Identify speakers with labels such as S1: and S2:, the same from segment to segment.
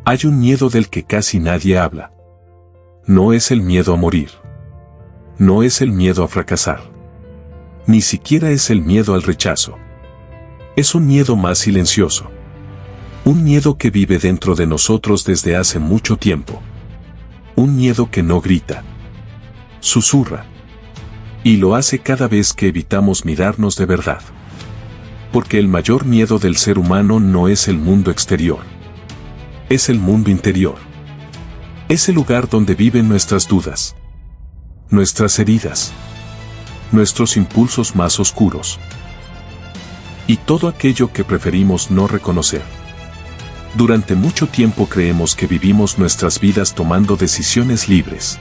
S1: Hay un miedo del que casi nadie habla. No es el miedo a morir. No es el miedo a fracasar. Ni siquiera es el miedo al rechazo. Es un miedo más silencioso. Un miedo que vive dentro de nosotros desde hace mucho tiempo. Un miedo que no grita. Susurra. Y lo hace cada vez que evitamos mirarnos de verdad. Porque el mayor miedo del ser humano no es el mundo exterior. Es el mundo interior. Es el lugar donde viven nuestras dudas, nuestras heridas, nuestros impulsos más oscuros y todo aquello que preferimos no reconocer. Durante mucho tiempo creemos que vivimos nuestras vidas tomando decisiones libres.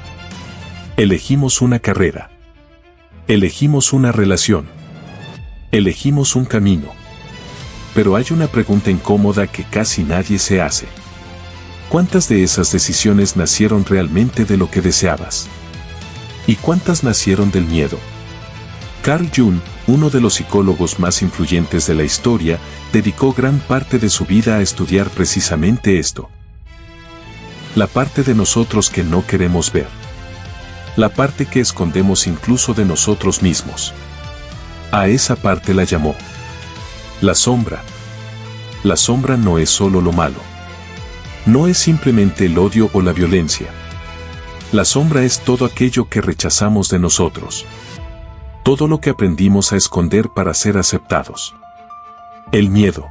S1: Elegimos una carrera. Elegimos una relación. Elegimos un camino. Pero hay una pregunta incómoda que casi nadie se hace. ¿Cuántas de esas decisiones nacieron realmente de lo que deseabas? ¿Y cuántas nacieron del miedo? Carl Jung, uno de los psicólogos más influyentes de la historia, dedicó gran parte de su vida a estudiar precisamente esto. La parte de nosotros que no queremos ver. La parte que escondemos incluso de nosotros mismos. A esa parte la llamó la sombra. La sombra no es solo lo malo. No es simplemente el odio o la violencia. La sombra es todo aquello que rechazamos de nosotros. Todo lo que aprendimos a esconder para ser aceptados. El miedo.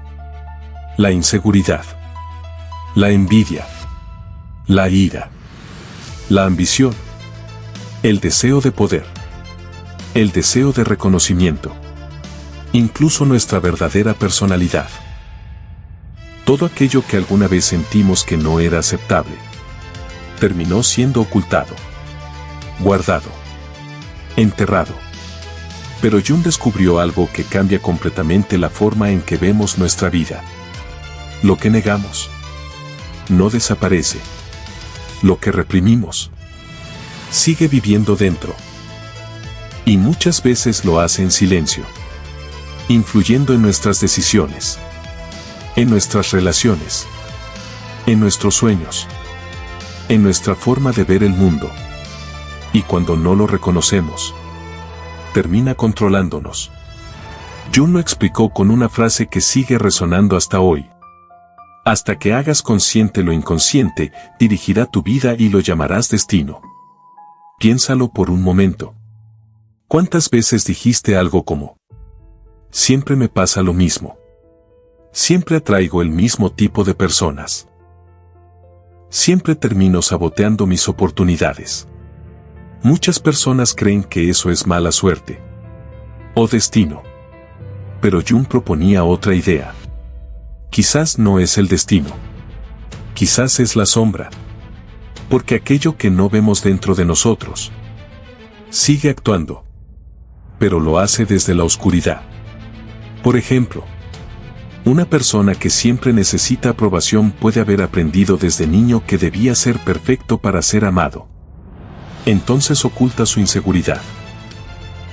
S1: La inseguridad. La envidia. La ira. La ambición. El deseo de poder. El deseo de reconocimiento. Incluso nuestra verdadera personalidad. Todo aquello que alguna vez sentimos que no era aceptable, terminó siendo ocultado, guardado, enterrado. Pero Jung descubrió algo que cambia completamente la forma en que vemos nuestra vida. Lo que negamos no desaparece. Lo que reprimimos sigue viviendo dentro. Y muchas veces lo hace en silencio, influyendo en nuestras decisiones, en nuestras relaciones, en nuestros sueños, en nuestra forma de ver el mundo. Y cuando no lo reconocemos, termina controlándonos. Jung lo explicó con una frase que sigue resonando hasta hoy. Hasta que hagas consciente lo inconsciente, dirigirá tu vida y lo llamarás destino. Piénsalo por un momento. ¿Cuántas veces dijiste algo como: siempre me pasa lo mismo? Siempre atraigo el mismo tipo de personas. Siempre termino saboteando mis oportunidades. Muchas personas creen que eso es mala suerte o destino. Pero Jung proponía otra idea. Quizás no es el destino. Quizás es la sombra. Porque aquello que no vemos dentro de nosotros sigue actuando, pero lo hace desde la oscuridad. Por ejemplo, una persona que siempre necesita aprobación puede haber aprendido desde niño que debía ser perfecto para ser amado. Entonces oculta su inseguridad.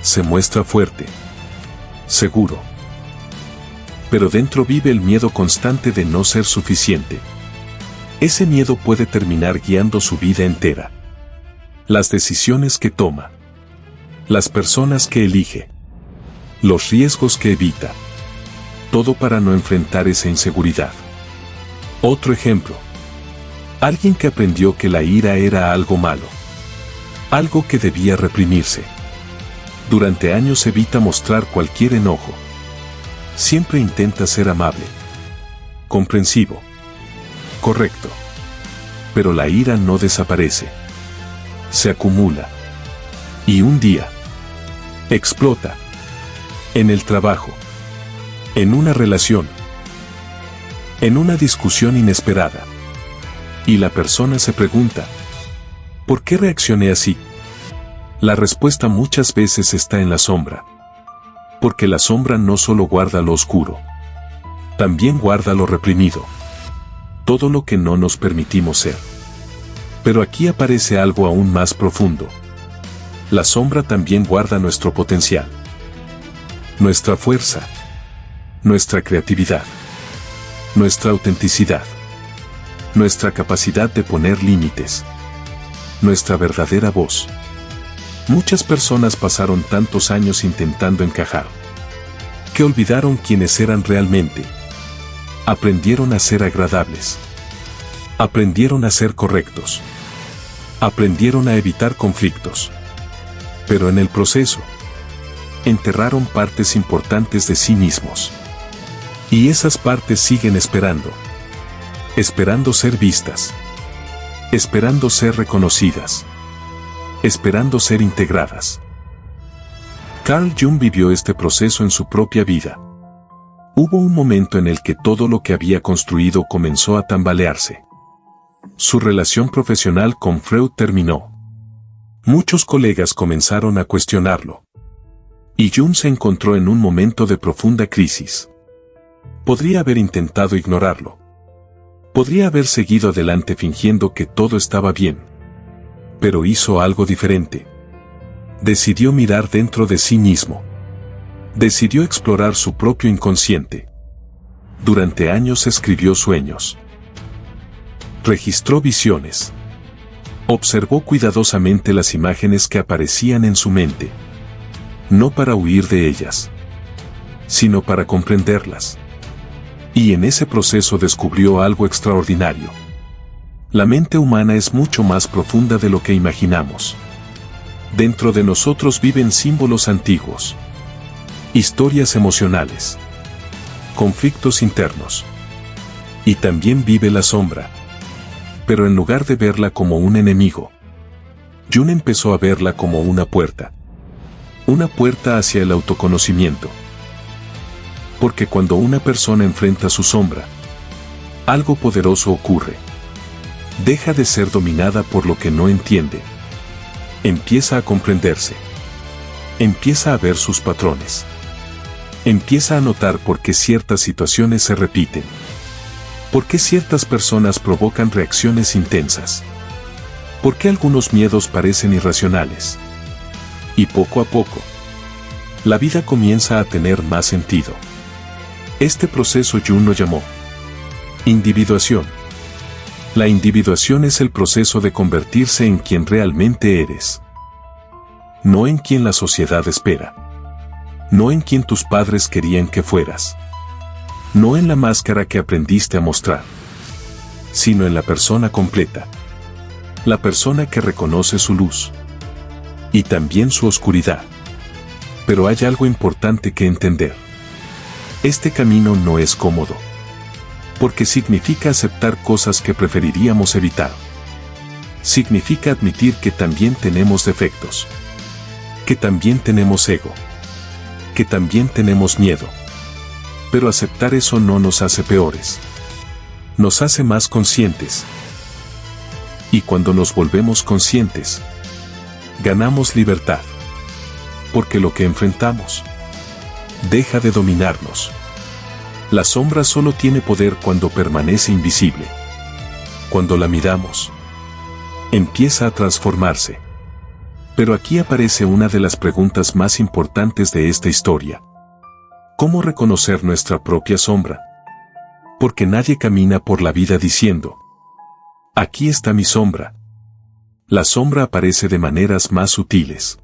S1: Se muestra fuerte, seguro. Pero dentro vive el miedo constante de no ser suficiente. Ese miedo puede terminar guiando su vida entera. Las decisiones que toma. Las personas que elige. Los riesgos que evita. Todo para no enfrentar esa inseguridad. Otro ejemplo. Alguien que aprendió que la ira era algo malo. Algo que debía reprimirse. Durante años evita mostrar cualquier enojo. Siempre intenta ser amable, comprensivo, correcto. Pero la ira no desaparece. Se acumula. Y un día explota. En el trabajo. En una relación. En una discusión inesperada. Y la persona se pregunta: ¿por qué reaccioné así? La respuesta muchas veces está en la sombra. Porque la sombra no solo guarda lo oscuro, también guarda lo reprimido. Todo lo que no nos permitimos ser. Pero aquí aparece algo aún más profundo. La sombra también guarda nuestro potencial. Nuestra fuerza. Nuestra creatividad. Nuestra autenticidad. nuestra capacidad de poner límites, nuestra verdadera voz. Muchas personas pasaron tantos años intentando encajar, que olvidaron quiénes eran realmente. Aprendieron a ser agradables. Aprendieron a ser correctos. Aprendieron a evitar conflictos. Pero en el proceso, enterraron partes importantes de sí mismos. Y esas partes siguen esperando. Esperando ser vistas. Esperando ser reconocidas. Esperando ser integradas. Carl Jung vivió este proceso en su propia vida. Hubo un momento en el que todo lo que había construido comenzó a tambalearse. Su relación profesional con Freud terminó. Muchos colegas comenzaron a cuestionarlo. Y Jung se encontró en un momento de profunda crisis. Podría haber intentado ignorarlo. Podría haber seguido adelante fingiendo que todo estaba bien. Pero hizo algo diferente. Decidió mirar dentro de sí mismo. Decidió explorar su propio inconsciente. Durante años escribió sueños. Registró visiones. Observó cuidadosamente las imágenes que aparecían en su mente. No para huir de ellas, sino para comprenderlas. Y en ese proceso descubrió algo extraordinario. La mente humana es mucho más profunda de lo que imaginamos. Dentro de nosotros viven símbolos antiguos, historias emocionales, conflictos internos. Y también vive la sombra. Pero en lugar de verla como un enemigo, Jung empezó a verla como una puerta. Una puerta hacia el autoconocimiento. Porque cuando una persona enfrenta su sombra, algo poderoso ocurre. Deja de ser dominada por lo que no entiende. Empieza a comprenderse. Empieza a ver sus patrones. Empieza a notar por qué ciertas situaciones se repiten. Por qué ciertas personas provocan reacciones intensas. Por qué algunos miedos parecen irracionales. Y poco a poco, la vida comienza a tener más sentido. Este proceso Jung lo llamó individuación. La individuación es el proceso de convertirse en quien realmente eres. No en quien la sociedad espera. No en quien tus padres querían que fueras. No en la máscara que aprendiste a mostrar. Sino en la persona completa. La persona que reconoce su luz. Y también su oscuridad. Pero hay algo importante que entender. Este camino no es cómodo. Porque significa aceptar cosas que preferiríamos evitar. Significa admitir que también tenemos defectos. Que también tenemos ego. Que también tenemos miedo. Pero aceptar eso no nos hace peores. Nos hace más conscientes. Y cuando nos volvemos conscientes, ganamos libertad. Porque lo que enfrentamos deja de dominarnos. La sombra solo tiene poder cuando permanece invisible. Cuando la miramos, empieza a transformarse. Pero aquí aparece una de las preguntas más importantes de esta historia. ¿Cómo reconocer nuestra propia sombra? Porque nadie camina por la vida diciendo: aquí está mi sombra. La sombra aparece de maneras más sutiles.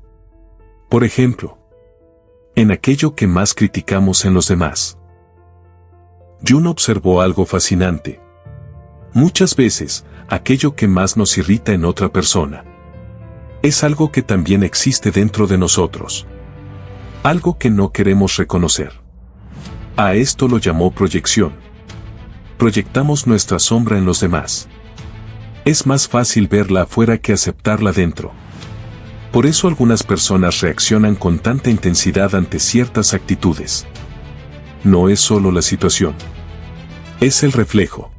S1: Por ejemplo, en aquello que más criticamos en los demás. Jung observó algo fascinante. Muchas veces, aquello que más nos irrita en otra persona es algo que también existe dentro de nosotros. Algo que no queremos reconocer. A esto lo llamó proyección. Proyectamos nuestra sombra en los demás. Es más fácil verla afuera que aceptarla dentro. Por eso algunas personas reaccionan con tanta intensidad ante ciertas actitudes. No es solo la situación. Es el reflejo.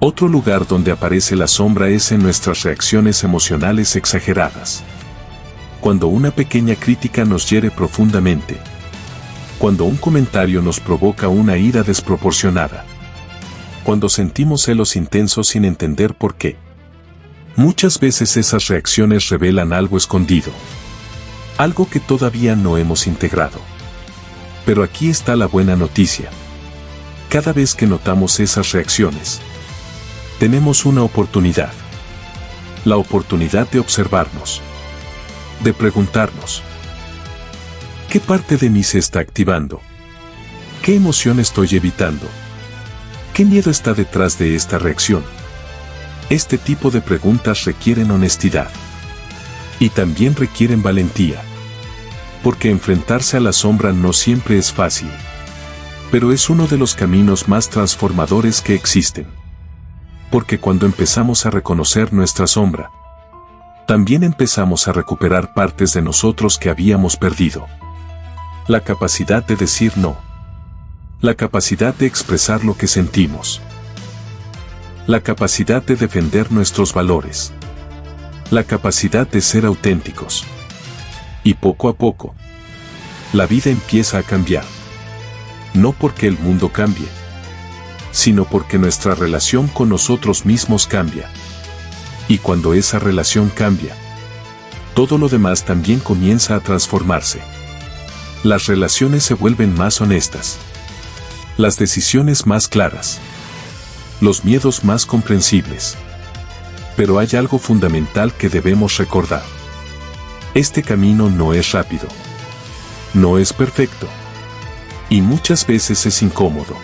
S1: Otro lugar donde aparece la sombra es en nuestras reacciones emocionales exageradas. Cuando una pequeña crítica nos hiere profundamente. Cuando un comentario nos provoca una ira desproporcionada. Cuando sentimos celos intensos sin entender por qué. Muchas veces esas reacciones revelan algo escondido. Algo que todavía no hemos integrado. Pero aquí está la buena noticia. Cada vez que notamos esas reacciones, Tenemos una oportunidad. La oportunidad de observarnos. De preguntarnos: ¿qué parte de mí se está activando? ¿Qué emoción estoy evitando? ¿Qué miedo está detrás de esta reacción? Este tipo de preguntas requieren honestidad. Y también requieren valentía. Porque enfrentarse a la sombra no siempre es fácil. Pero es uno de los caminos más transformadores que existen. Porque cuando empezamos a reconocer nuestra sombra, también empezamos a recuperar partes de nosotros que habíamos perdido. La capacidad de decir no. La capacidad de expresar lo que sentimos. La capacidad de defender nuestros valores. La capacidad de ser auténticos. Y poco a poco, la vida empieza a cambiar. No porque el mundo cambie, sino porque nuestra relación con nosotros mismos cambia. Y cuando esa relación cambia, todo lo demás también comienza a transformarse. Las relaciones se vuelven más honestas. Las decisiones más claras. Los miedos más comprensibles. Pero hay algo fundamental que debemos recordar. Este camino no es rápido. No es perfecto. Y muchas veces es incómodo.